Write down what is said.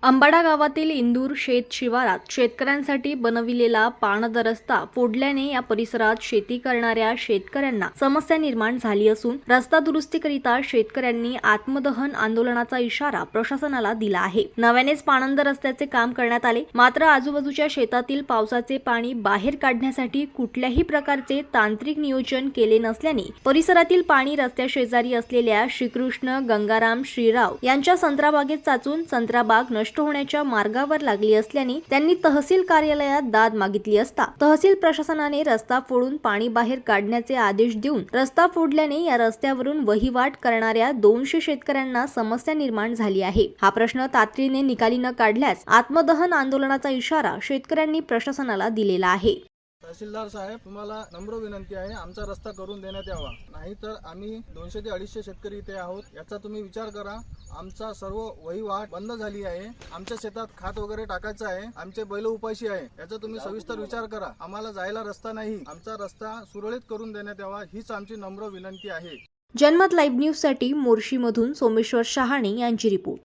अंबाडा गावातील इंदूर शेत शिवारात शेतकऱ्यांसाठी बनविलेला पाणद रस्ता फोडल्याने या परिसरात शेती करणाऱ्या शेतकऱ्यांना समस्या निर्माण झाली असून रस्ता दुरुस्तीकरिता शेतकऱ्यांनी आत्मदहन आंदोलनाचा इशारा प्रशासनाला दिला आहे। नव्यानेच पाणंद रस्त्याचे काम करण्यात आले, मात्र आजूबाजूच्या शेतातील पावसाचे पाणी बाहेर काढण्यासाठी कुठल्याही प्रकारचे तांत्रिक नियोजन केले नसल्याने परिसरातील पाणी रस्त्या शेजारी असलेल्या श्रीकृष्ण गंगाराम श्रीराव यांच्या संत्राबागेत साचून संत्राबाग नष्ट होण्याच्या मार्गावर लागली असल्याने त्यांनी तहसील कार्यालयात दाद मागितली असता तहसील प्रशासनाने रस्ता फोडून पाणी बाहेर काढण्याचे आदेश देऊन रस्ता फोडल्याने या रस्त्यावरून वहिवाट करणाऱ्या 200 शेतकऱ्यांना समस्या निर्माण झाली आहे। हा प्रश्न तातडीने निकाली न काढल्यास आत्मदहन आंदोलनाचा इशारा शेतकऱ्यांनी प्रशासनाला दिलेला आहे। तहसीलदार साहेब, तुम्हाला नम्र विनंती आहे, आमचा रस्ता करून देण्यात यावा, नाहीतर आम्ही 200 ते 250 शेतकरी इथे आहोत, याचा तुम्ही विचार करा। आमचा सर्व वहिवाट बंद झाली आहे, आमच्या शेतात खत वगैरे टाकायचं आहे, आमचे बैल उपाशी आहे, याचा तुम्ही सविस्तर विचार करा। आम्हाला जायला रस्ता नाही, आमचा रस्ता सुरळीत करून देण्यात यावा, हीच आमची नम्र विनंती आहे। जनमत लाईव्ह न्यूज साठी मोर्शीमधून सोमेश्वर शहाणे यांची रिपोर्ट।